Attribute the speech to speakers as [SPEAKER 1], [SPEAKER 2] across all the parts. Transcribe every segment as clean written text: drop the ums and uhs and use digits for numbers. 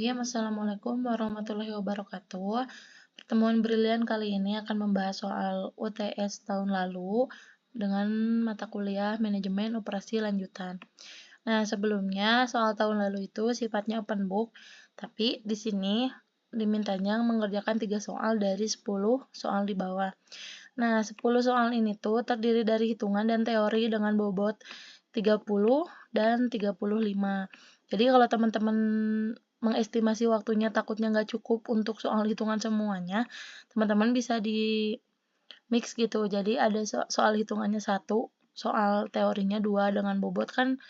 [SPEAKER 1] Bismillahirrahmanirrahim. Assalamualaikum warahmatullahi wabarakatuh. Pertemuan brilian kali ini akan membahas soal UTS tahun lalu dengan mata kuliah Manajemen Operasi Lanjutan. Nah, sebelumnya soal tahun lalu itu sifatnya open book, tapi di sini dimintanya mengerjakan 3 soal dari 10 soal di bawah. Nah, 10 soal ini tuh terdiri dari hitungan dan teori dengan bobot 30 dan 35. Jadi kalau teman-teman mengestimasi waktunya takutnya nggak cukup untuk soal hitungan semuanya, teman-teman bisa di mix gitu. Jadi ada soal hitungannya 1, soal teorinya 2 dengan bobot kan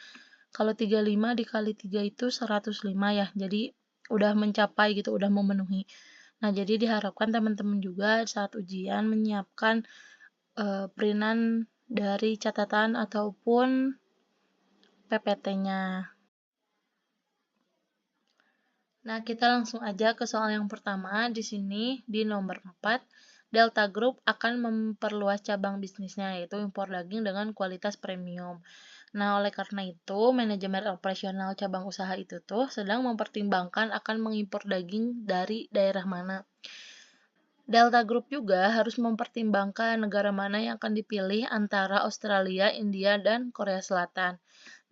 [SPEAKER 1] kalau 35 dikali 3 itu 105 ya. Jadi udah mencapai gitu, udah memenuhi. Nah, jadi diharapkan teman-teman juga saat ujian menyiapkan printan dari catatan ataupun PPT-nya. Nah, kita langsung aja ke soal yang pertama. Di sini di nomor 4, Delta Group akan memperluas cabang bisnisnya, yaitu impor daging dengan kualitas premium. Nah, oleh karena itu, manajemen operasional cabang usaha itu tuh sedang mempertimbangkan akan mengimpor daging dari daerah mana. Delta Group juga harus mempertimbangkan negara mana yang akan dipilih antara Australia, India, dan Korea Selatan.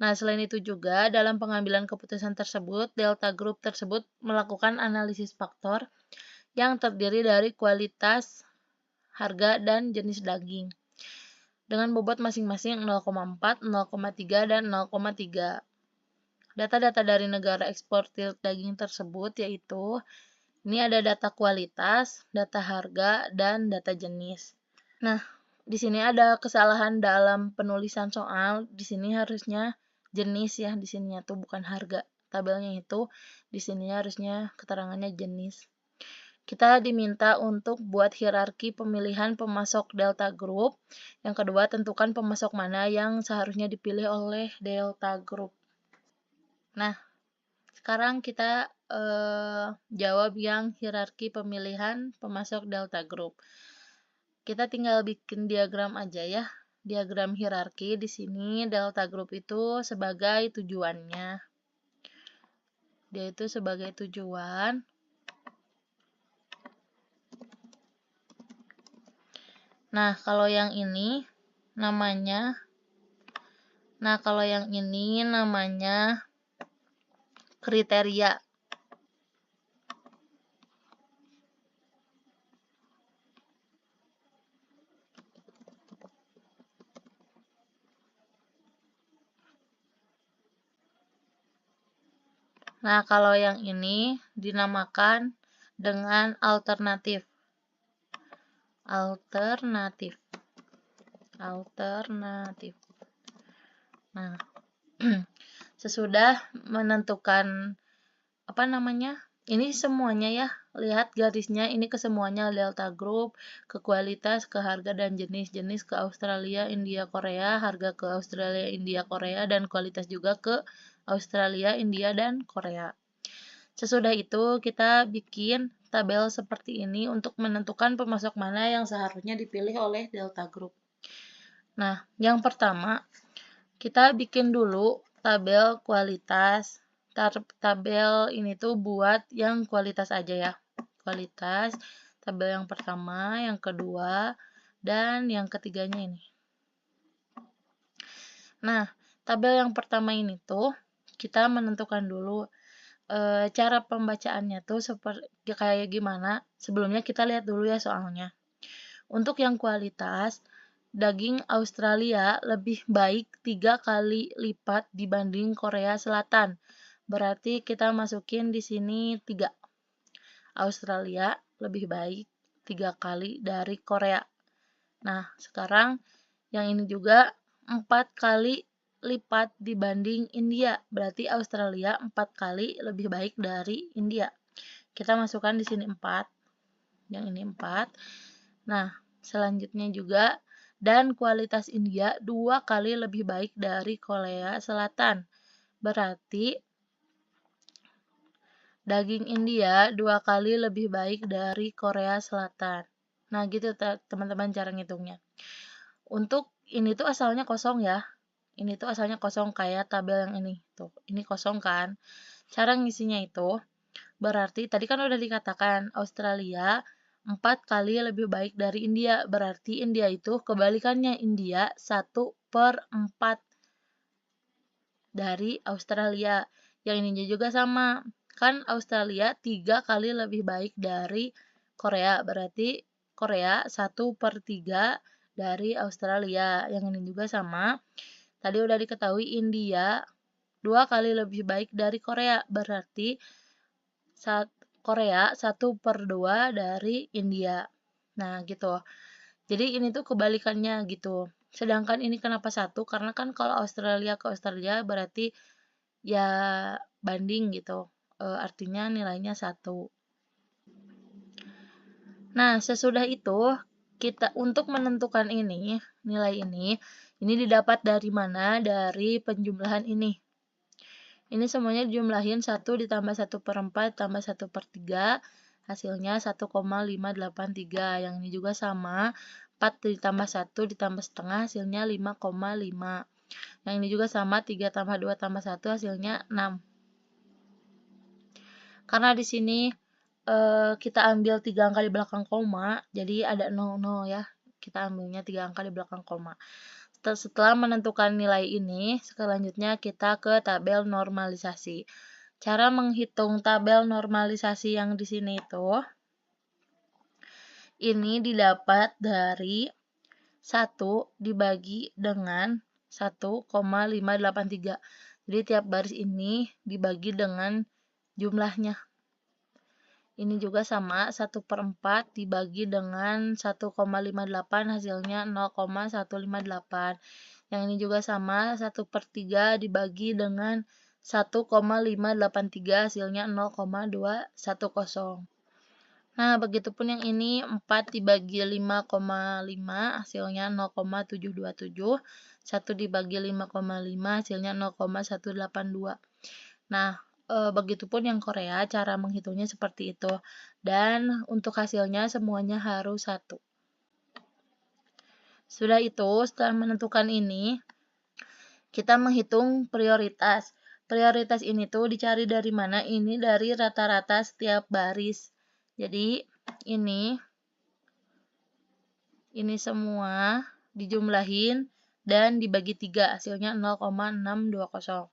[SPEAKER 1] Nah, selain itu juga dalam pengambilan keputusan tersebut, Delta Group tersebut melakukan analisis faktor yang terdiri dari kualitas, harga, dan jenis daging dengan bobot masing-masing 0,4, 0,3, dan 0,3. Data-data dari negara eksportir daging tersebut yaitu ini ada data kualitas, data harga, dan data jenis. Nah, di sini ada kesalahan dalam penulisan soal. Di sini harusnya jenis ya, di sininya tuh bukan harga. Tabelnya itu di sini harusnya keterangannya jenis. Kita diminta untuk buat hierarki pemilihan pemasok Delta Group. Yang kedua, tentukan pemasok mana yang seharusnya dipilih oleh Delta Group. Nah, sekarang kita jawab yang hierarki pemilihan pemasok Delta Group. Kita tinggal bikin diagram aja ya. Diagram hierarki di sini Delta Group itu sebagai tujuannya. Dia itu sebagai tujuan. Nah, kalau yang ini namanya kriteria. Nah, kalau yang ini dinamakan dengan alternatif. Nah, sesudah menentukan ini semuanya ya, lihat garisnya, ini ke semuanya Delta Group, ke kualitas, ke harga dan jenis ke Australia, India, Korea, harga ke Australia, India, Korea, dan kualitas juga ke Australia, India, dan Korea. Sesudah itu kita bikin tabel seperti ini untuk menentukan pemasok mana yang seharusnya dipilih oleh Delta Group. Nah, yang pertama kita bikin dulu tabel kualitas. Tabel ini tuh buat yang kualitas aja ya. Kualitas, tabel yang pertama, yang kedua, dan yang ketiganya ini. Nah, tabel yang pertama ini tuh kita menentukan dulu cara pembacaannya tuh seperti kayak gimana. Sebelumnya kita lihat dulu ya soalnya. Untuk yang kualitas, daging Australia lebih baik 3 kali lipat dibanding Korea Selatan. Berarti kita masukin di sini 3. Australia lebih baik 3 kali dari Korea. Nah, sekarang yang ini juga 4 kali lipat dibanding India. Berarti Australia 4 kali lebih baik dari India. Kita masukkan di sini 4. Yang ini 4. Nah, selanjutnya juga dan kualitas India 2 kali lebih baik dari Korea Selatan. Berarti daging India 2 kali lebih baik dari Korea Selatan. Nah, gitu teman-teman cara ngitungnya. Untuk ini tuh asalnya kosong ya. Ini tuh asalnya kosong kayak tabel yang ini. Tuh, ini kosong kan. Cara ngisinya itu berarti tadi kan udah dikatakan Australia 4 kali lebih baik dari India, berarti India itu kebalikannya, India 1/4 dari Australia. Yang ini juga sama, kan Australia 3 kali lebih baik dari Korea, berarti Korea 1/3 dari Australia. Yang ini juga sama, tadi udah diketahui India 2 kali lebih baik dari Korea, berarti Korea 1/2 dari India. Nah, gitu. Jadi ini tuh kebalikannya gitu. Sedangkan ini kenapa 1? Karena kan kalau Australia ke Australia berarti ya banding gitu. Artinya nilainya 1. Nah, sesudah itu kita untuk menentukan nilai ini didapat dari mana? Dari penjumlahan ini. Ini semuanya dijumlahin 1 ditambah 1/4 tambah 1/3, hasilnya 1,583. Yang ini juga sama, 4 ditambah 1 ditambah setengah, hasilnya 5,5. Yang ini juga sama, 3 tambah 2 tambah 1, hasilnya 6. Karena di sini kita ambil 3 angka di belakang koma, jadi ada 00 ya. Kita ambilnya 3 angka di belakang koma. Setelah menentukan nilai ini, selanjutnya kita ke tabel normalisasi. Cara menghitung tabel normalisasi yang di sini itu, ini didapat dari 1 dibagi dengan 1,583. Jadi tiap baris ini dibagi dengan jumlahnya. Ini juga sama, 1/4 dibagi dengan 1,58, hasilnya 0,158. Yang ini juga sama, 1/3 dibagi dengan 1,583, hasilnya 0,210. Nah, begitupun yang ini, 4 dibagi 5,5, hasilnya 0,727. 1 dibagi 5,5, hasilnya 0,182. Nah, begitupun yang Korea, cara menghitungnya seperti itu. Dan untuk hasilnya semuanya harus 1. Sudah itu, setelah menentukan ini, kita menghitung prioritas. Prioritas ini tuh dicari dari mana? Ini dari rata-rata setiap baris. Jadi, ini semua dijumlahin dan dibagi 3, hasilnya 0,620.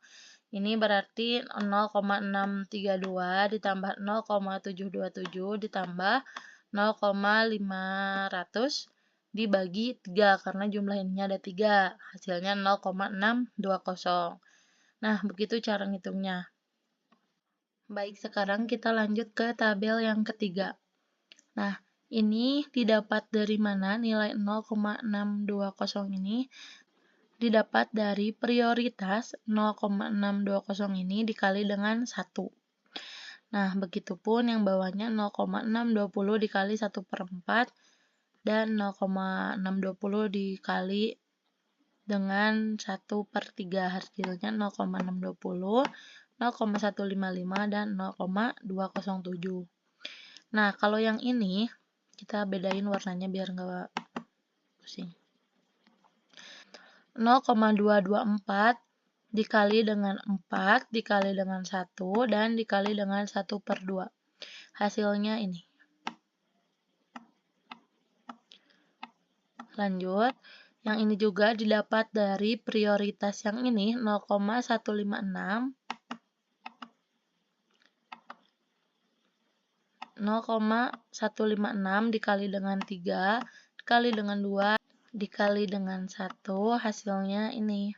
[SPEAKER 1] Ini berarti 0,632 ditambah 0,727 ditambah 0,500 dibagi 3 karena jumlah ininya ada 3, hasilnya 0,620. Nah, begitu cara ngitungnya. Baik, sekarang kita lanjut ke tabel yang ketiga. Nah, ini didapat dari mana nilai 0,620 ini? Didapat dari prioritas 0,620 ini dikali dengan 1. Nah, begitupun yang bawahnya 0,620 dikali 1/4 dan 0,620 dikali dengan 1/3, hasilnya 0,620, 0,155, dan 0,207. Nah, kalau yang ini kita bedain warnanya biar nggak pusing. 0,224 dikali dengan 4 dikali dengan 1 dan dikali dengan 1/2. Hasilnya ini. Lanjut, yang ini juga didapat dari prioritas yang ini 0,156 dikali dengan 3 dikali dengan 2 dikali dengan 1, hasilnya ini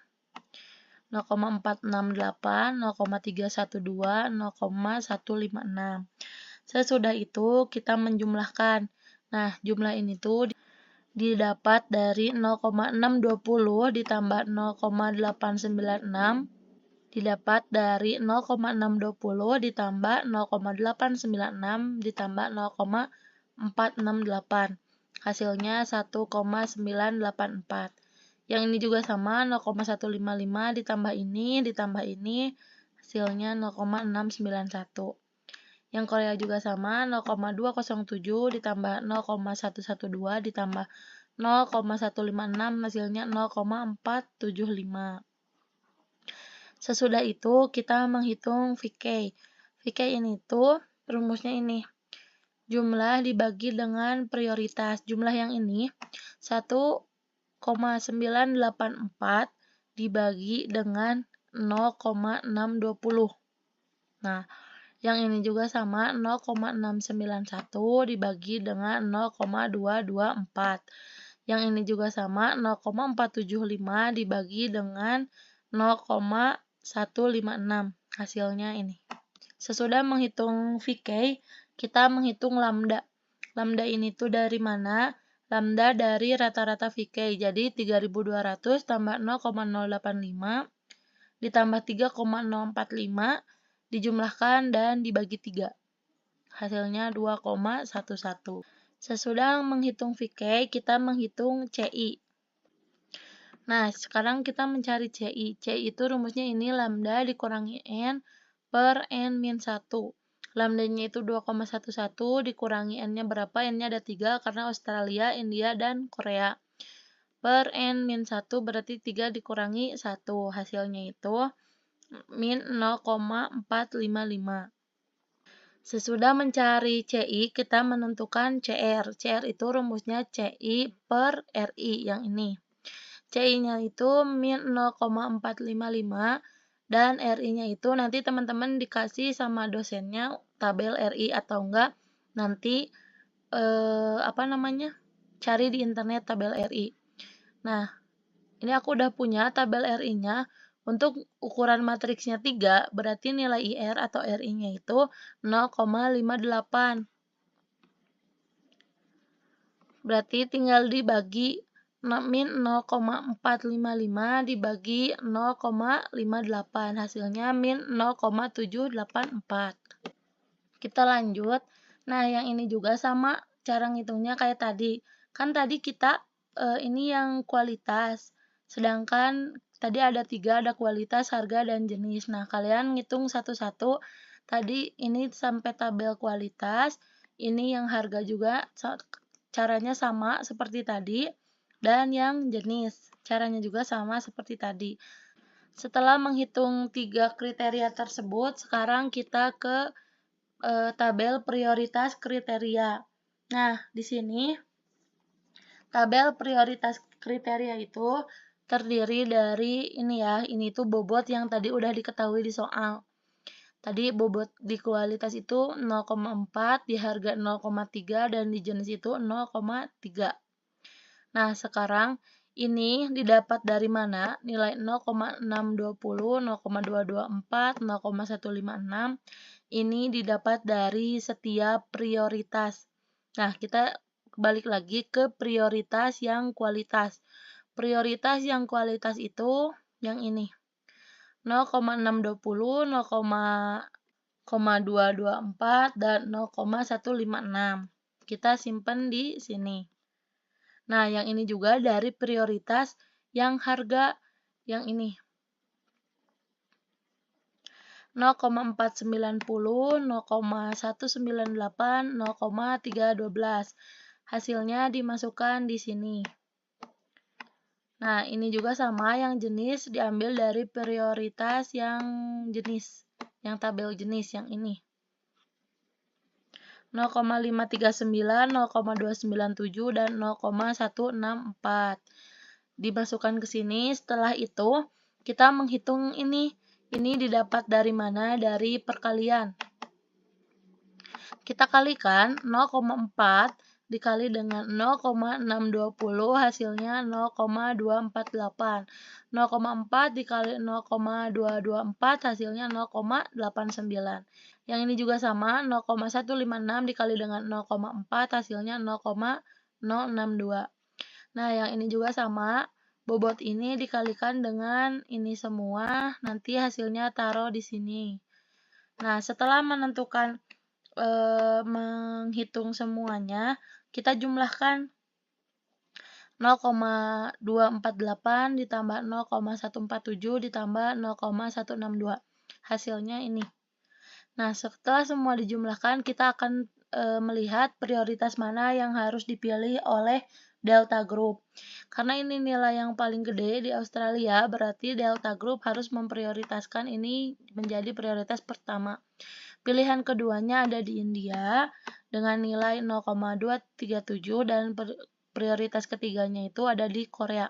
[SPEAKER 1] 0,468, 0,312, 0,156. Sesudah itu kita menjumlahkan. Nah, jumlah ini tuh didapat dari 0,620 ditambah 0,896 didapat dari 0,620 ditambah 0,896 ditambah 0,468. Hasilnya 1,984. Yang ini juga sama, 0,155 ditambah ini, hasilnya 0,691. Yang Korea juga sama, 0,207 ditambah 0,112 ditambah 0,156, hasilnya 0,475. Sesudah itu, kita menghitung VK. VK ini tuh rumusnya ini. Jumlah dibagi dengan prioritas. Jumlah yang ini 1,984 dibagi dengan 0,620. Nah, yang ini juga sama 0,691 dibagi dengan 0,224. Yang ini juga sama 0,475 dibagi dengan 0,156. Hasilnya ini. Sesudah menghitung VK, kita menghitung lambda. Lambda ini tuh dari mana? Lambda dari rata-rata VK. Jadi 3200 tambah 0,085 ditambah 3,045 dijumlahkan dan dibagi 3. Hasilnya 2,11. Sesudah menghitung VK, kita menghitung CI. Nah, sekarang kita mencari CI. CI itu rumusnya ini lambda dikurangi N per N min 1. Lambdanya itu 2,11 dikurangi N-nya berapa? N-nya ada 3 karena Australia, India, dan Korea. Per N min 1 berarti 3 dikurangi 1. Hasilnya itu min 0,455. Sesudah mencari CI, kita menentukan CR. CR itu rumusnya CI per RI yang ini. CI-nya itu min 0,455 dan RI-nya itu nanti teman-teman dikasih sama dosennya tabel RI atau enggak nanti cari di internet tabel RI. Nah, ini aku udah punya tabel RI-nya. Untuk ukuran matriksnya 3, berarti nilai IR atau RI-nya itu 0,58. Berarti tinggal dibagi min 0,455 dibagi 0,58. Hasilnya min 0,784. Kita lanjut. Nah, yang ini juga sama cara ngitungnya kayak tadi. Kan tadi kita ini yang kualitas. Sedangkan tadi ada 3, ada kualitas, harga, dan jenis. Nah, kalian ngitung satu-satu. Tadi ini sampai tabel kualitas. Ini yang harga juga caranya sama seperti tadi. Dan yang jenis caranya juga sama seperti tadi. Setelah menghitung 3 kriteria tersebut, sekarang kita ke tabel prioritas kriteria. Nah, di sini tabel prioritas kriteria itu terdiri dari ini ya, ini tuh bobot yang tadi udah diketahui di soal. Tadi bobot di kualitas itu 0,4, di harga 0,3, dan di jenis itu 0,3. Nah, sekarang ini didapat dari mana? Nilai 0,620, 0,224, 0,156. Ini didapat dari setiap prioritas. Nah, kita balik lagi ke prioritas yang kualitas. Prioritas yang kualitas itu yang ini. 0,620, 0,224, dan 0,156. Kita simpan di sini. Nah, yang ini juga dari prioritas yang harga yang ini. 0,490, 0,198, 0,312. Hasilnya dimasukkan di sini. Nah, ini juga sama, yang jenis diambil dari prioritas yang jenis, yang tabel jenis yang ini. 0,539, 0,297, dan 0,164. Dimasukkan ke sini. Setelah itu, kita menghitung ini. Ini didapat dari mana? Dari perkalian. Kita kalikan 0,4 dikali dengan 0,620 hasilnya 0,248. 0,4 dikali 0,224 hasilnya 0,89. Yang ini juga sama, 0,156 dikali dengan 0,4 hasilnya 0,062. Nah, yang ini juga sama, bobot ini dikalikan dengan ini semua, nanti hasilnya taruh di sini. Nah, setelah menentukan menghitung semuanya, kita jumlahkan 0,248 ditambah 0,147 ditambah 0,162. Hasilnya ini. Nah, setelah semua dijumlahkan, kita akan melihat prioritas mana yang harus dipilih oleh Delta Group. Karena ini nilai yang paling gede di Australia, berarti Delta Group harus memprioritaskan ini menjadi prioritas pertama. Pilihan keduanya ada di India dengan nilai 0,237 dan prioritas ketiganya itu ada di Korea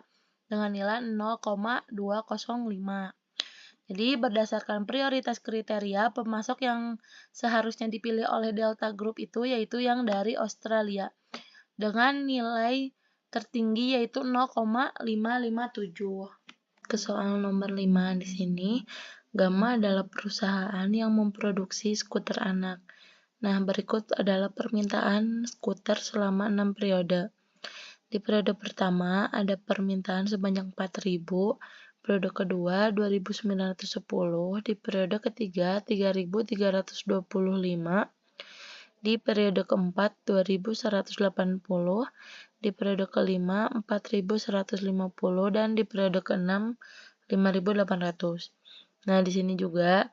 [SPEAKER 1] dengan nilai 0,205. Jadi berdasarkan prioritas kriteria, pemasok yang seharusnya dipilih oleh Delta Group itu yaitu yang dari Australia dengan nilai tertinggi yaitu 0,557. Ke soal nomor 5 di sini, Gamma adalah perusahaan yang memproduksi skuter anak. Nah, berikut adalah permintaan skuter selama 6 periode. Di periode pertama ada permintaan sebanyak 4.000, periode kedua 2.910, di periode ketiga 3.325, di periode keempat 2.180, di periode kelima 4.150, dan di periode keenam 5.800. Nah, di sini juga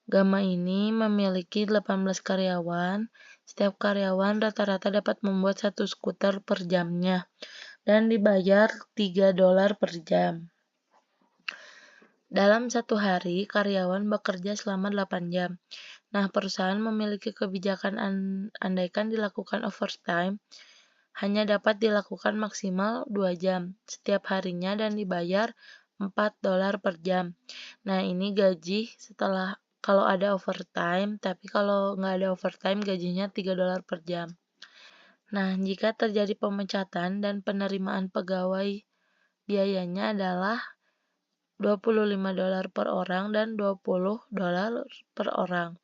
[SPEAKER 1] Gamma ini memiliki 18 karyawan. Setiap karyawan rata-rata dapat membuat satu skuter per jamnya dan dibayar $3 per jam. Dalam satu hari, karyawan bekerja selama 8 jam. Nah, perusahaan memiliki kebijakan andaikan dilakukan overtime, hanya dapat dilakukan maksimal 2 jam setiap harinya dan dibayar $4 per jam. Nah, ini gaji setelah kalau ada overtime, tapi kalau nggak ada overtime gajinya $3 per jam. Nah, jika terjadi pemecatan dan penerimaan pegawai, biayanya adalah $25 per orang dan $20 per orang.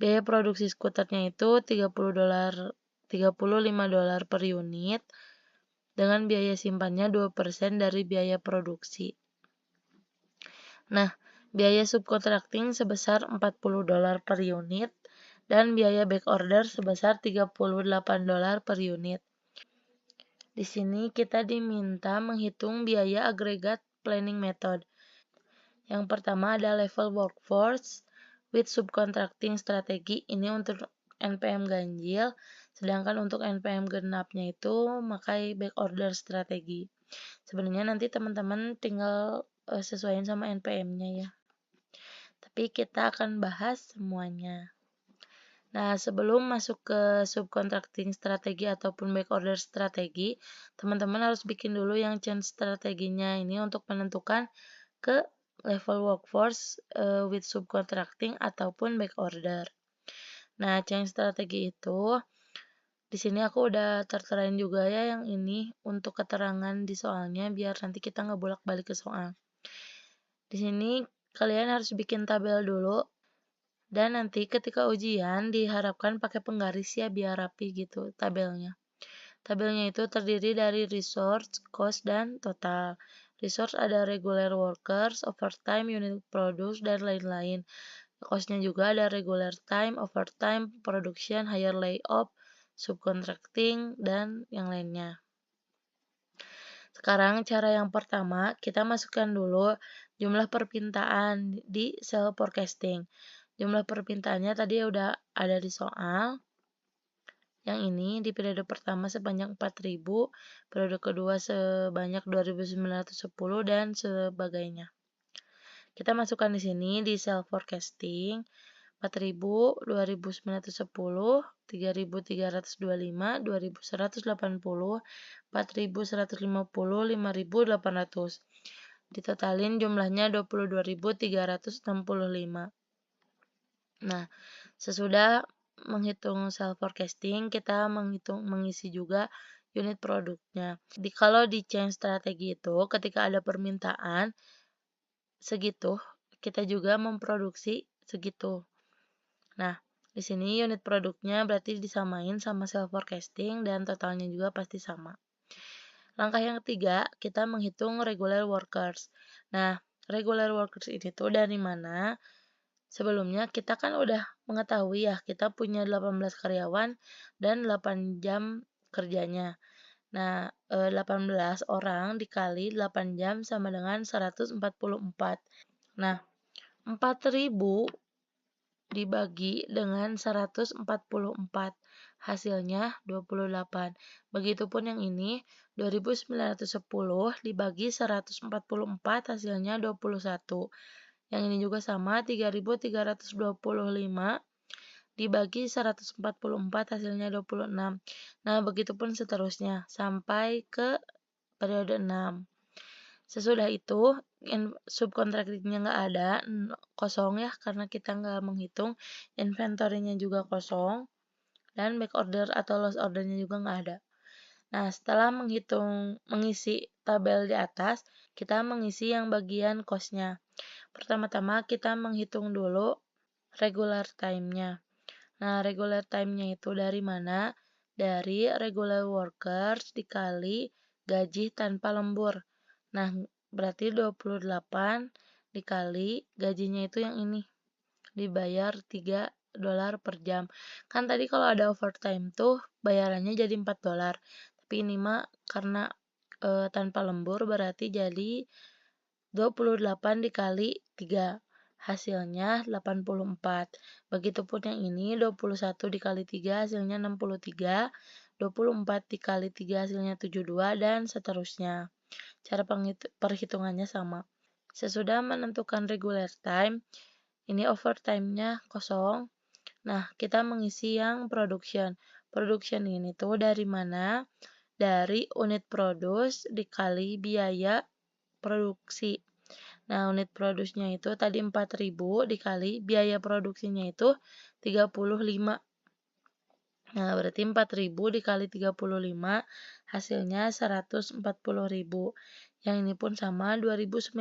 [SPEAKER 1] Biaya produksi skuternya itu $35 per unit dengan biaya simpannya 2% dari biaya produksi. Nah, biaya subcontracting sebesar $40 per unit dan biaya back order sebesar $38 per unit. Di sini kita diminta menghitung biaya agregat planning method. Yang pertama ada level workforce with subcontracting strategi, ini untuk NPM ganjil, sedangkan untuk NPM genapnya itu pakai back order strategi. Sebenarnya nanti teman-teman tinggal sesuaiin sama NPM-nya ya. Tapi kita akan bahas semuanya. Nah, sebelum masuk ke subcontracting strategi ataupun back order strategi, teman-teman harus bikin dulu yang change strateginya ini untuk menentukan ke level workforce with subcontracting ataupun back order. Nah, change strategi itu di sini aku udah terterain juga ya yang ini untuk keterangan di soalnya biar nanti kita nggak bolak-balik ke soal. Di sini kalian harus bikin tabel dulu dan nanti ketika ujian diharapkan pakai penggaris ya biar rapi gitu tabelnya. Tabelnya itu terdiri dari resource, cost, dan total. Resource ada regular workers, overtime, unit produce, dan lain-lain. Cost-nya juga ada regular time, overtime, production, hire layoff, subcontracting, dan yang lainnya. Sekarang cara yang pertama, kita masukkan dulu jumlah permintaan di cell forecasting. Jumlah permintaannya tadi udah ada di soal. Yang ini di periode pertama sebanyak 4.000, periode kedua sebanyak 2.910 dan sebagainya. Kita masukkan di sini di cell forecasting 4.000, 2.910, 3.325, 2.180, 4.150, 5.800. Ditotalin jumlahnya 22.365. Nah, sesudah menghitung self forecasting, kita mengisi juga unit produknya. Kalau di change strategi itu ketika ada permintaan segitu, kita juga memproduksi segitu. Nah, di sini unit produknya berarti disamain sama self forecasting dan totalnya juga pasti sama. Langkah yang ketiga, kita menghitung regular workers. Nah, regular workers ini tuh dari mana? Sebelumnya kita kan udah mengetahui ya, kita punya 18 karyawan dan 8 jam kerjanya. Nah, 18 orang dikali 8 jam sama dengan 144. Nah, 4.000 dibagi dengan 144, hasilnya 28. Begitupun yang ini, 2.910 dibagi 144, hasilnya 21. Yang ini juga sama, 3.325 dibagi 144 hasilnya 26. Nah, begitupun seterusnya sampai ke periode 6. Sesudah itu, subkontraktingnya nggak ada, kosong ya, karena kita nggak menghitung, inventory-nya juga kosong, dan back order atau loss order-nya juga nggak ada. Nah, setelah mengisi tabel di atas, kita mengisi yang bagian cost-nya. Pertama-tama kita menghitung dulu regular time-nya. Nah, regular time-nya itu dari mana? Dari regular workers dikali gaji tanpa lembur. Nah, berarti 28 dikali gajinya itu yang ini. Dibayar $3 per jam. Kan tadi kalau ada overtime tuh bayarannya jadi $4. Tapi ini mah karena tanpa lembur berarti jadi 28 dikali 3. Hasilnya 84. Begitupun yang ini 21 dikali 3 hasilnya 63. 24 dikali 3 hasilnya 72 dan seterusnya. Cara perhitungannya sama. Sesudah menentukan regular time, ini overtime-nya kosong. Nah, kita mengisi yang production. Production ini tuh dari mana? Dari unit produce dikali biaya produksi. Nah, unit produksinya itu tadi 4.000 dikali biaya produksinya itu 35. Nah, berarti 4.000 dikali 35 hasilnya 140.000. Yang ini pun sama 2.910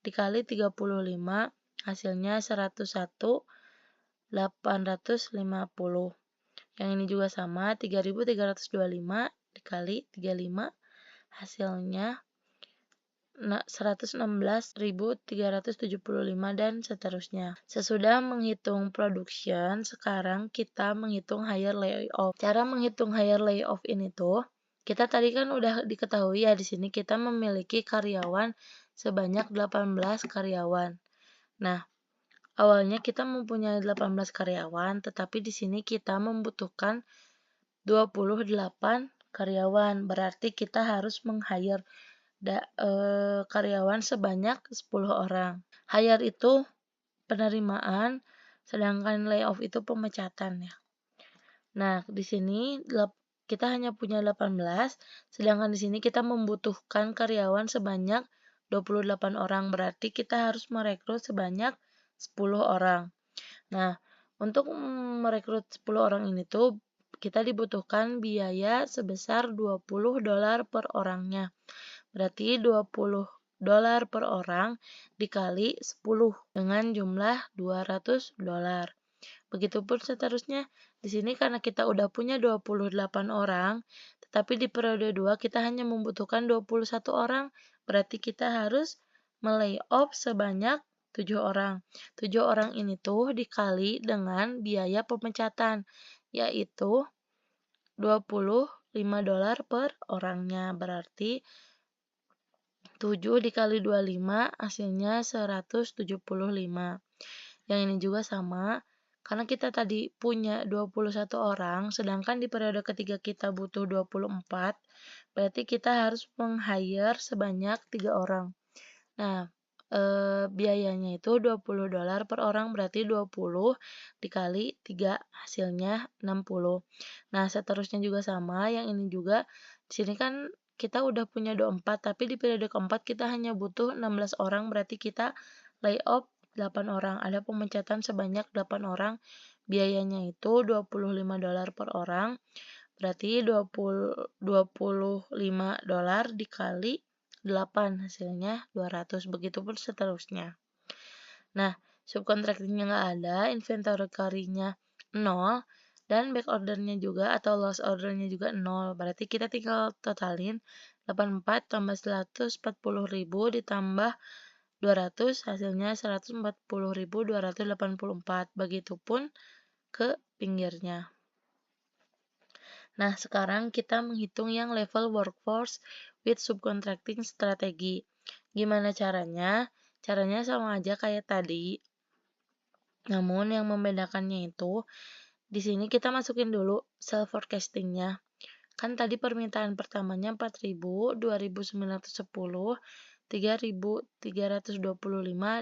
[SPEAKER 1] dikali 35 hasilnya 101.850. Yang ini juga sama 3.325 dikali 35 hasilnya 116.375 dan seterusnya. Sesudah menghitung production, sekarang kita menghitung hire layoff. Cara menghitung hire layoff ini tuh, kita tadi kan udah diketahui ya di sini kita memiliki karyawan sebanyak 18 karyawan. Nah, awalnya kita mempunyai 18 karyawan, tetapi di sini kita membutuhkan 28 karyawan. Berarti kita harus meng-hire karyawan sebanyak 10 orang. Hire itu penerimaan, sedangkan layoff itu pemecatan ya. Nah, di sini kita hanya punya 18, sedangkan di sini kita membutuhkan karyawan sebanyak 28 orang. Berarti kita harus merekrut sebanyak 10 orang. Nah, untuk merekrut 10 orang ini tuh kita dibutuhkan biaya sebesar $20 per orangnya. Berarti $20 per orang dikali 10 dengan jumlah $200. Begitupun seterusnya. Di sini karena kita udah punya 28 orang, tetapi di periode 2 kita hanya membutuhkan 21 orang. Berarti kita harus melay-off sebanyak 7 orang. 7 orang ini tuh dikali dengan biaya pemecatan, yaitu $25 per orangnya. Berarti 7 dikali 25 hasilnya 175. Yang ini juga sama, karena kita tadi punya 21 orang, sedangkan di periode ketiga kita butuh 24, berarti kita harus meng-hire sebanyak 3 orang. Nah, biayanya itu $20 per orang, berarti 20 dikali 3 hasilnya 60. Nah, seterusnya juga sama, yang ini juga di sini kan kita udah punya 24, tapi di periode keempat kita hanya butuh 16 orang, berarti kita lay off 8 orang. Ada pemecatan sebanyak 8 orang, biayanya itu $25 per orang, berarti $25 dikali 8 hasilnya 200, begitupun seterusnya. Nah, subkontraktingnya nggak ada, inventory carry-nya 0, dan back order-nya juga atau loss order-nya juga 0. Berarti kita tinggal totalin 84 tambah 140.000 ditambah 200 hasilnya 140.284. Begitupun ke pinggirnya. Nah, sekarang kita menghitung yang level workforce with subcontracting strategi. Gimana caranya? Caranya sama aja kayak tadi. Namun yang membedakannya itu di sini kita masukin dulu self forecasting-nya. Kan tadi permintaan pertamanya 4.000, 2.910, 3.325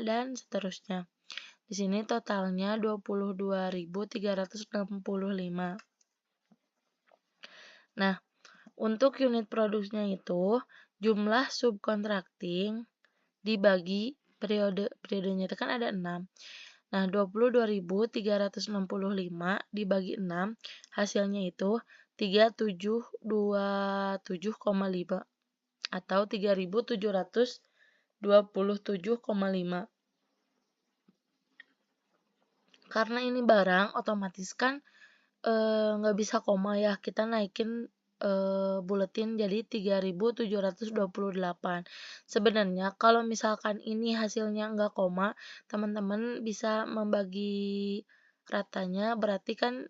[SPEAKER 1] dan seterusnya. Di sini totalnya 22.365. Nah, untuk unit produksinya itu jumlah subkontrakting dibagi periodenya itu kan ada 6. Nah, 22.365 dibagi 6 hasilnya itu 3727,5 atau 3.727,5. Karena ini barang otomatis kan nggak bisa koma ya, kita naikin buletin jadi 3.728. Sebenarnya kalau misalkan ini hasilnya nggak koma, teman-teman bisa membagi ratanya, berarti kan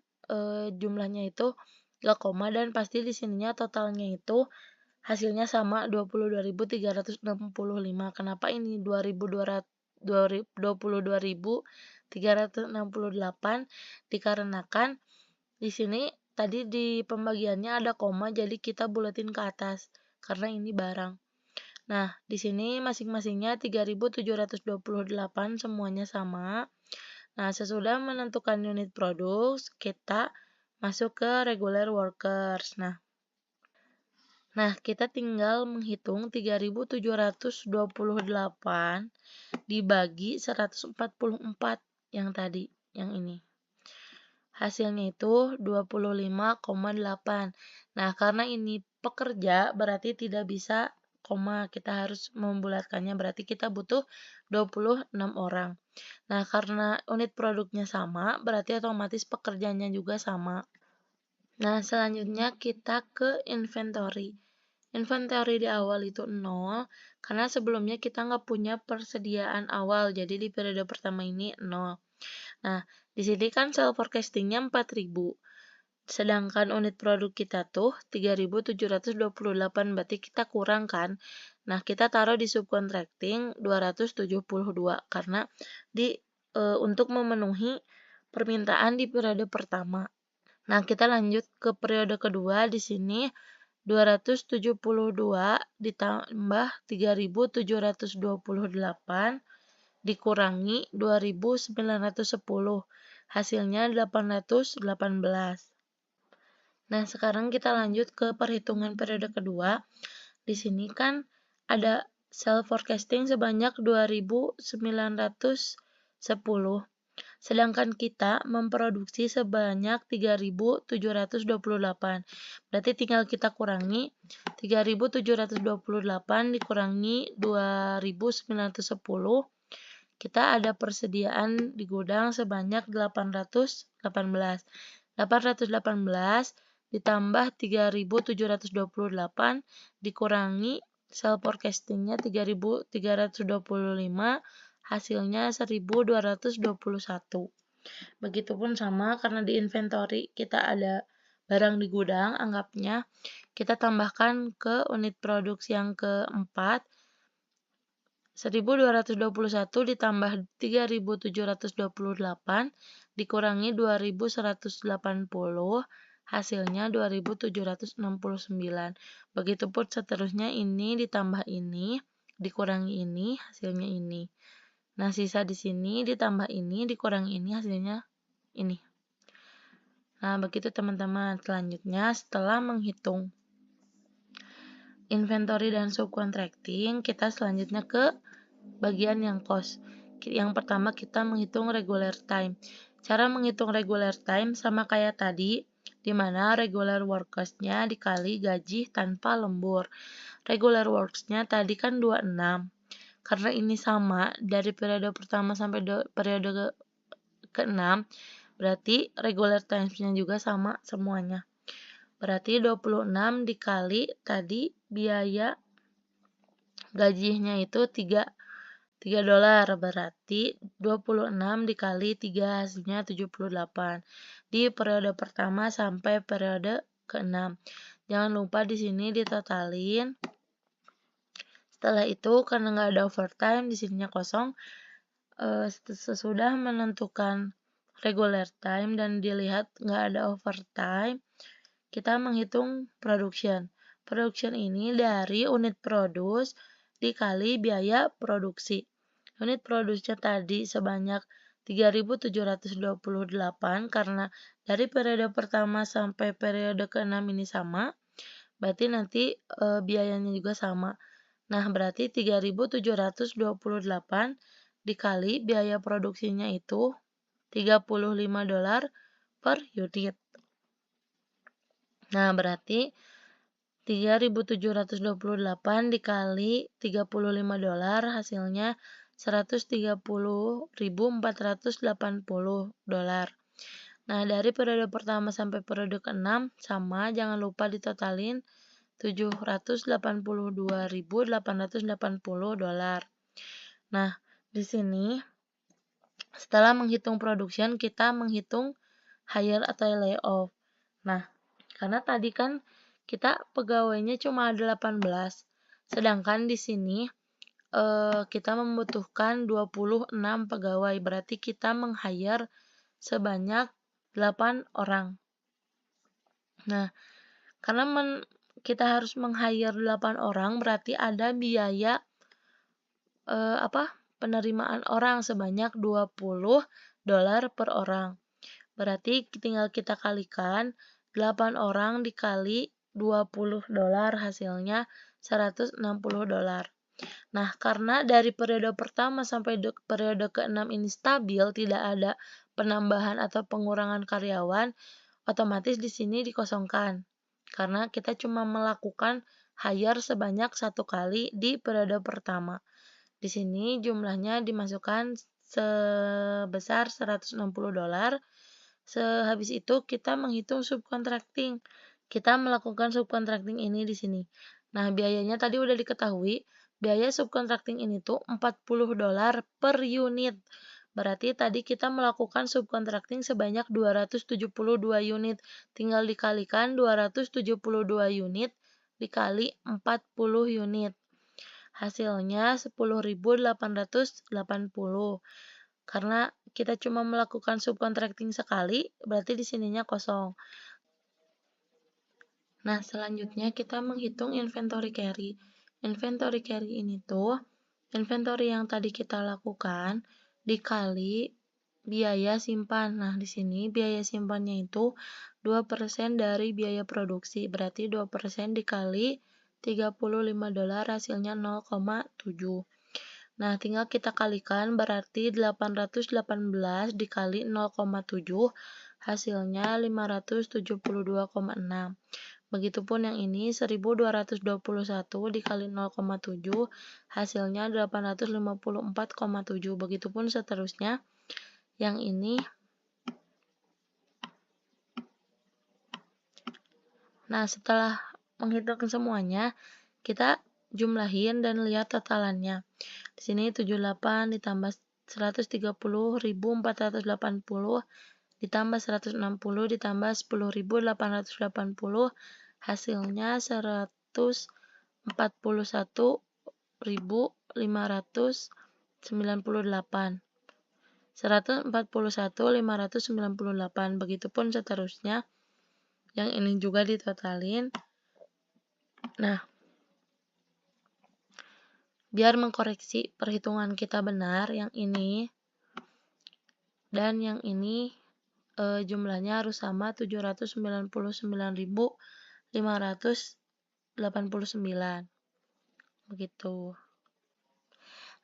[SPEAKER 1] jumlahnya itu nggak koma dan pasti di sininya totalnya itu hasilnya sama 22.365. Kenapa ini 22.368? Dikarenakan di sini tadi di pembagiannya ada koma, jadi kita buletin ke atas karena ini barang. Nah, di sini masing-masingnya 3.728 semuanya sama. Nah, sesudah menentukan unit produk, kita masuk ke regular workers. Nah, kita tinggal menghitung 3.728 dibagi 144 yang tadi, yang ini. Hasilnya itu 25,8. Nah, karena ini pekerja berarti tidak bisa koma, kita harus membulatkannya, berarti kita butuh 26 orang. Nah, karena unit produknya sama, berarti otomatis pekerjanya juga sama. Nah, selanjutnya kita ke inventory. Inventory di awal itu 0, karena sebelumnya kita nggak punya persediaan awal, jadi di periode pertama ini 0. Nah, di sini kan sell forecasting-nya 4.000. Sedangkan unit produk kita tuh 3.728, berarti kita kurang kan. Nah, kita taruh di subcontracting 272 karena untuk memenuhi permintaan di periode pertama. Nah, kita lanjut ke periode kedua. Di sini 272 ditambah 3.728 dikurangi 2.910. Hasilnya 818. Nah, sekarang kita lanjut ke perhitungan periode kedua. Di sini kan ada sell forecasting sebanyak 2.910. Sedangkan kita memproduksi sebanyak 3.728. Berarti tinggal kita kurangi 3.728 dikurangi 2.910. Kita ada persediaan di gudang sebanyak 818. 818 ditambah 3.728 dikurangi sell forecasting-nya 3.325, hasilnya 1.221. Begitupun sama karena di inventory kita ada barang di gudang, anggapnya kita tambahkan ke unit produksi yang keempat, 1.221 ditambah 3.728 dikurangi 2.180, hasilnya 2.769. Begitupun seterusnya, ini ditambah ini, dikurangi ini, hasilnya ini. Nah, sisa di sini ditambah ini, dikurangi ini, hasilnya ini. Nah, begitu teman-teman. Selanjutnya, setelah menghitung inventory dan subcontracting, kita selanjutnya ke bagian yang cost. Yang pertama kita menghitung regular time. Cara menghitung regular time sama kayak tadi, di mana regular workers-nya dikali gaji tanpa lembur. Regular works-nya tadi kan 26. Karena ini sama dari periode pertama sampai periode ke-6, berarti regular times-nya juga sama semuanya. Berarti 26 dikali tadi biaya gajinya itu 3 $3, berarti 26 dikali 3 hasilnya 78 di periode pertama sampai periode ke-6. Jangan lupa di sini ditotalin. Setelah itu karena nggak ada overtime, di sininya kosong. Sesudah menentukan regular time dan dilihat nggak ada overtime, kita menghitung production. Production ini dari unit produce dikali biaya produksi. Unit produksinya tadi sebanyak 3.728 karena dari periode pertama sampai periode ke-6 ini sama, berarti nanti biayanya juga sama. Nah, berarti 3.728 dikali biaya produksinya itu $35 per unit. Nah, berarti 3.728 dikali $35 hasilnya $130.480. Nah, dari periode pertama sampai periode ke-6 sama, jangan lupa ditotalin $782.880. Nah, di sini setelah menghitung production, kita menghitung hire atau layoff. Nah, karena tadi kan kita pegawainya cuma ada 18, sedangkan di sini kita membutuhkan 26 pegawai, berarti kita meng-hire sebanyak 8 orang. Nah, karena kita harus meng-hire 8 orang, berarti ada biaya penerimaan orang sebanyak $20 per orang. Berarti tinggal kita kalikan 8 orang dikali $20 hasilnya $160. Nah, karena dari periode pertama sampai periode ke-6 ini stabil, tidak ada penambahan atau pengurangan karyawan, otomatis di sini dikosongkan. Karena kita cuma melakukan hire sebanyak 1 kali di periode pertama. Di sini jumlahnya dimasukkan sebesar $160. Sehabis itu kita menghitung subcontracting. Kita melakukan subcontracting ini di sini. Nah, biayanya tadi udah diketahui. Biaya subcontracting ini tuh $40 per unit. Berarti tadi kita melakukan subcontracting sebanyak 272 unit. Tinggal dikalikan 272 unit dikali 40 unit. Hasilnya 10.880. Karena kita cuma melakukan subcontracting sekali, berarti di sininya kosong. Nah, selanjutnya kita menghitung inventory carry. Inventory carry ini tuh inventory yang tadi kita lakukan dikali biaya simpan. Nah, di sini biaya simpannya itu 2% dari biaya produksi. Berarti 2% dikali $35 hasilnya 0,7. Nah, tinggal kita kalikan, berarti 818 dikali 0,7 hasilnya 572,6. Begitupun yang ini 1221 dikali 0,7 hasilnya 854,7. Begitupun seterusnya. Yang ini. Nah, setelah menghitung semuanya, kita jumlahin dan lihat totalannya. Di sini 78 ditambah 130.480 ditambah 160 ditambah 10.880 hasilnya 141.598. 141.598. Begitupun seterusnya. Yang ini juga ditotalin. Nah, biar mengkoreksi perhitungan kita benar, yang ini dan yang ini jumlahnya harus sama 799.589. Begitu.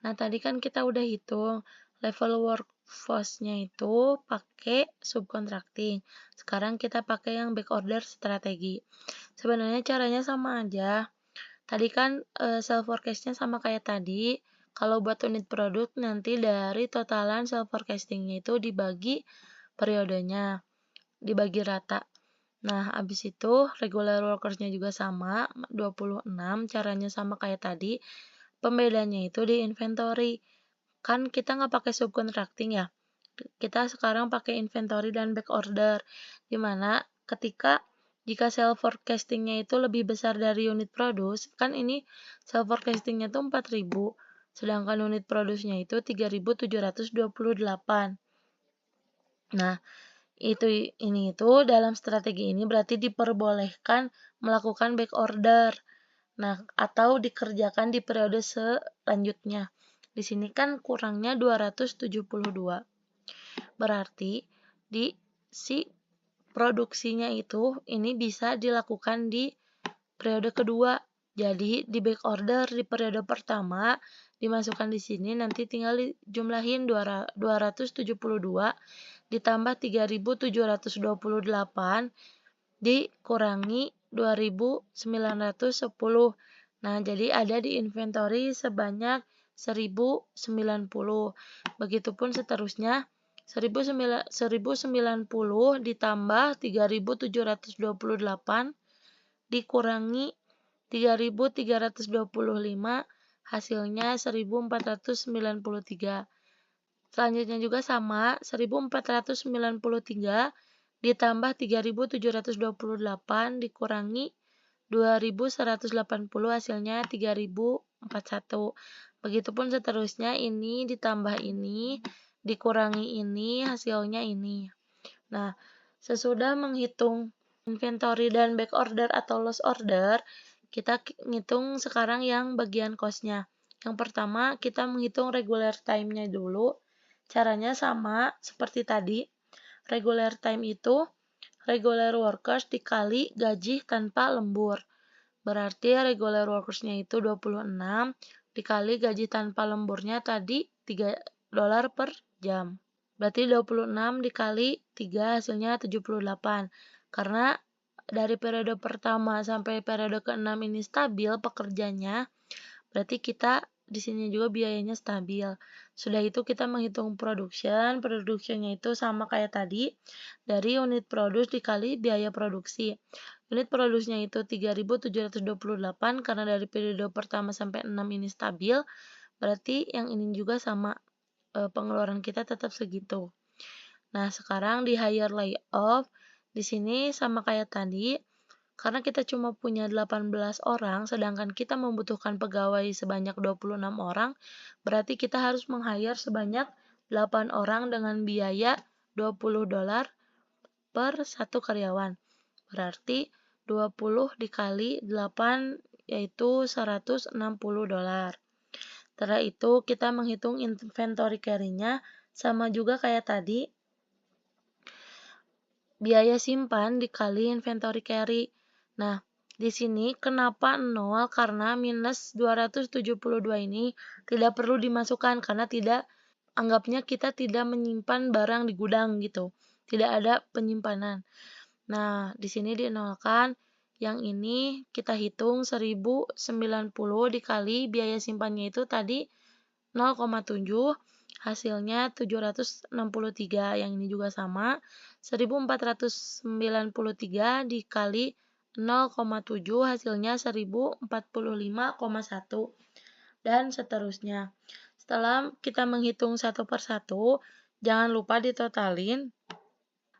[SPEAKER 1] Nah, tadi kan kita udah hitung level workforce-nya itu pakai subcontracting. Sekarang kita pakai yang back order strategi. Sebenarnya caranya sama aja. Tadi kan self forecast-nya sama kayak tadi. Kalau buat unit produk nanti dari totalan self forecasting-nya itu dibagi periodenya, dibagi rata. Nah, habis itu regular workers-nya juga sama, 26, caranya sama kayak tadi. Pembedanya itu di inventory. Kan kita nggak pakai subcontracting ya. Kita sekarang pakai inventory dan back order. Dimana ketika jika self forecasting-nya itu lebih besar dari unit produce, kan ini self forecasting-nya itu 4.000, sedangkan unit produce-nya itu 3.728. Nah, ini dalam strategi ini berarti diperbolehkan melakukan back order. Nah, atau dikerjakan di periode selanjutnya. Di sini kan kurangnya 272. berarti di si produksinya itu ini bisa dilakukan di periode kedua. Jadi di back order di periode pertama dimasukkan di sini, nanti tinggal dijumlahin 272 ditambah 3728 dikurangi 2910. Nah, jadi ada di inventory sebanyak 1090. Begitupun seterusnya 1090 ditambah 3728 dikurangi 3325, hasilnya 1493. Selanjutnya juga sama, 1493 ditambah 3728 dikurangi 2180, hasilnya 3041. Begitupun seterusnya, ini ditambah ini dikurangi ini, hasilnya ini. Nah, sesudah menghitung inventory dan back order atau loss order, kita ngitung sekarang yang bagian cost-nya. Yang pertama, kita menghitung regular time-nya dulu. Caranya sama seperti tadi. Regular time itu regular workers dikali gaji tanpa lembur. Berarti regular workers-nya itu 26 dikali gaji tanpa lemburnya tadi $3 per jam. Berarti 26 dikali 3 hasilnya 78. Karena dari periode pertama sampai periode ke-6 ini stabil pekerjanya, berarti kita di sini juga biayanya stabil. Sudah itu kita menghitung production. Productionnya itu sama kayak tadi, dari unit produce dikali biaya produksi. Unit produksinya itu 3728 karena dari periode pertama sampai 6 ini stabil, berarti yang ini juga sama, pengeluaran kita tetap segitu. Nah, sekarang di hire layoff, di sini sama kayak tadi, karena kita cuma punya 18 orang, sedangkan kita membutuhkan pegawai sebanyak 26 orang, berarti kita harus meng-hire sebanyak 8 orang dengan biaya $20 per satu karyawan. Berarti 20 dikali 8 yaitu $160. Setelah itu kita menghitung inventory carry-nya, sama juga kayak tadi, biaya simpan dikali inventory carry. Nah, di sini kenapa 0? Karena minus 272 ini tidak perlu dimasukkan karena anggapnya kita tidak menyimpan barang di gudang gitu. Tidak ada penyimpanan. Nah, di sini dinolkan. Yang ini kita hitung 1090 dikali biaya simpannya itu tadi 0,7, hasilnya 763. Yang ini juga sama, 1493 dikali 0,7, hasilnya 1045,1, dan seterusnya. Setelah kita menghitung satu per satu, jangan lupa ditotalin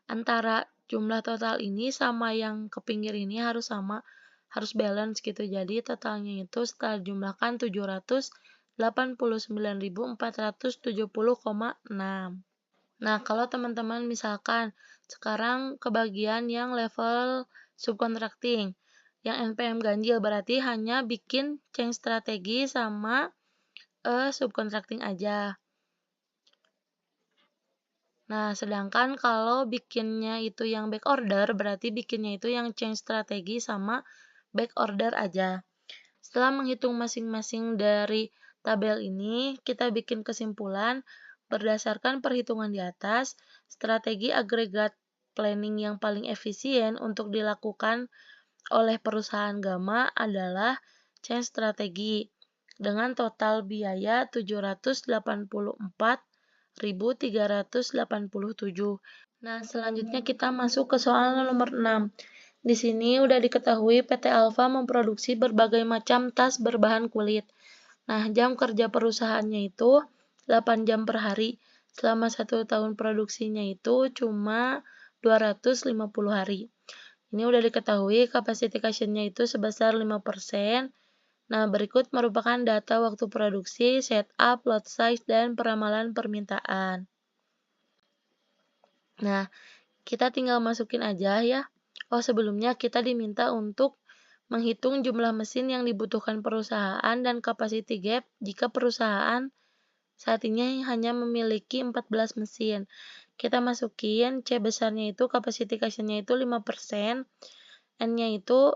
[SPEAKER 1] antara jumlah total ini sama yang ke pinggir ini harus sama, harus balance gitu. Jadi totalnya itu setelah jumlahkan 789.470,6. Nah, kalau teman-teman misalkan sekarang ke bagian yang level subcontracting, yang NPM ganjil, berarti hanya bikin change strategi sama subcontracting aja. Nah, sedangkan kalau bikinnya itu yang back order, berarti bikinnya itu yang change strategi sama back order aja. Setelah menghitung masing-masing dari tabel ini, kita bikin kesimpulan berdasarkan perhitungan di atas, strategi agregat planning yang paling efisien untuk dilakukan oleh perusahaan Gamma adalah change strategi dengan total biaya 784.387. Nah, selanjutnya kita masuk ke soal nomor 6. Di sini udah diketahui PT Alfa memproduksi berbagai macam tas berbahan kulit. Nah, jam kerja perusahaannya itu 8 jam per hari. Selama 1 tahun produksinya itu cuma 250 hari. Ini udah diketahui capacity-nya itu sebesar 5%. Nah, berikut merupakan data waktu produksi, setup, lot size, dan peramalan permintaan. Nah, kita tinggal masukin aja ya. Oh, sebelumnya kita diminta untuk menghitung jumlah mesin yang dibutuhkan perusahaan dan capacity gap jika perusahaan saat ini hanya memiliki 14 mesin. kita masukin C besarnya itu capacity nya itu 5%, N-nya itu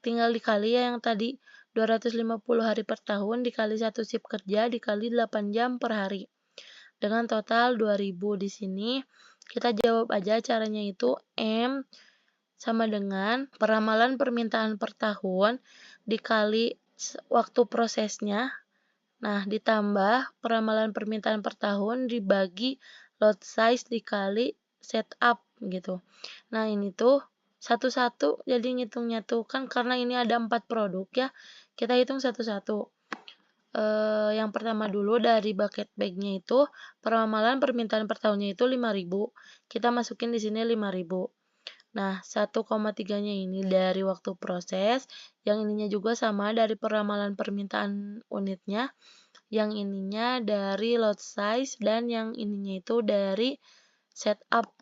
[SPEAKER 1] tinggal dikali ya yang tadi 250 hari per tahun dikali 1 shift kerja dikali 8 jam per hari. Dengan total 2000 di sini kita jawab aja caranya itu M sama dengan peramalan permintaan per tahun dikali waktu prosesnya. Nah, ditambah peramalan permintaan per tahun dibagi lot size dikali setup gitu. Nah, ini tuh satu-satu jadi ngitungnya tuh kan karena ini ada 4 produk ya. Kita hitung satu-satu. Yang pertama dulu dari bucket bag-nya itu peramalan permintaan per tahunnya itu 5.000. Kita masukin di sini 5.000. Nah, 1,3-nya ini dari waktu proses, yang ininya juga sama dari peramalan permintaan unitnya, yang ininya dari lot size, dan yang ininya itu dari setup.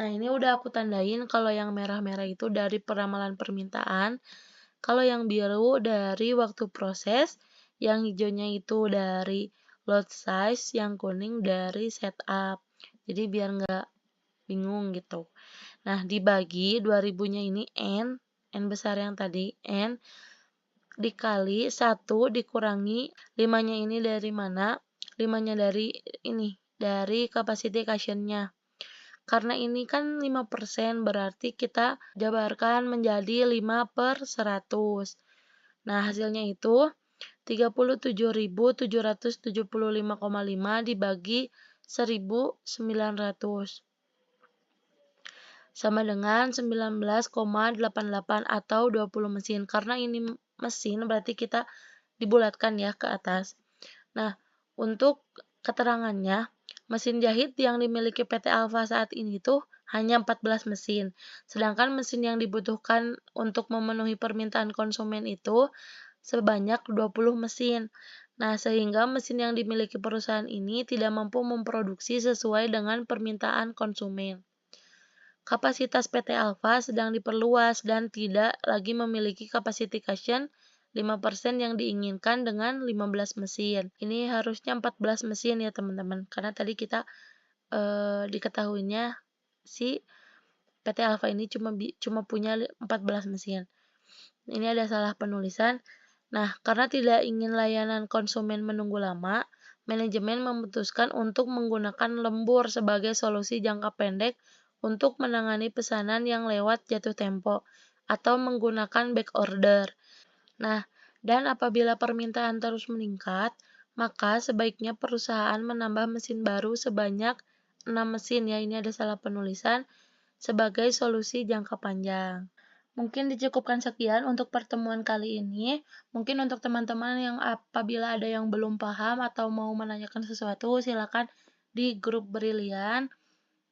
[SPEAKER 1] Nah, ini udah aku tandain kalau yang merah-merah itu dari peramalan permintaan, kalau yang biru dari waktu proses, yang hijaunya itu dari lot size, yang kuning dari setup. Jadi biar nggak bingung gitu. Nah, dibagi 2000-nya ini N besar yang tadi, N, dikali 1 dikurangi 5-nya ini dari mana? 5-nya dari ini, dari capacity nya. Karena ini kan 5%, berarti kita jabarkan menjadi 5/100. Nah, hasilnya itu 37.775,5 dibagi 1.900. Sama dengan 19,88 atau 20 mesin. Karena ini mesin berarti kita dibulatkan ya ke atas. Nah, untuk keterangannya, mesin jahit yang dimiliki PT Alfa saat ini tuh hanya 14 mesin. Sedangkan mesin yang dibutuhkan untuk memenuhi permintaan konsumen itu sebanyak 20 mesin. Nah, sehingga mesin yang dimiliki perusahaan ini tidak mampu memproduksi sesuai dengan permintaan konsumen. Kapasitas PT Alfa sedang diperluas dan tidak lagi memiliki capacity 5% yang diinginkan dengan 15 mesin. Ini harusnya 14 mesin ya teman-teman, karena tadi kita diketahuinya si PT Alfa ini cuma punya 14 mesin. Ini ada salah penulisan. Nah, karena tidak ingin layanan konsumen menunggu lama, manajemen memutuskan untuk menggunakan lembur sebagai solusi jangka pendek untuk menangani pesanan yang lewat jatuh tempo atau menggunakan back order. Nah, dan apabila permintaan terus meningkat, maka sebaiknya perusahaan menambah mesin baru sebanyak 6 mesin ya, ini ada salah penulisan, sebagai solusi jangka panjang. Mungkin dicukupkan sekian untuk pertemuan kali ini. Mungkin untuk teman-teman yang apabila ada yang belum paham atau mau menanyakan sesuatu, silakan di grup Brilian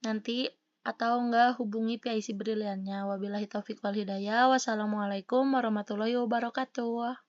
[SPEAKER 1] nanti atau enggak hubungi PIC Briliannya. Wabillahi taufiq wal hidayah. Wassalamualaikum warahmatullahi wabarakatuh.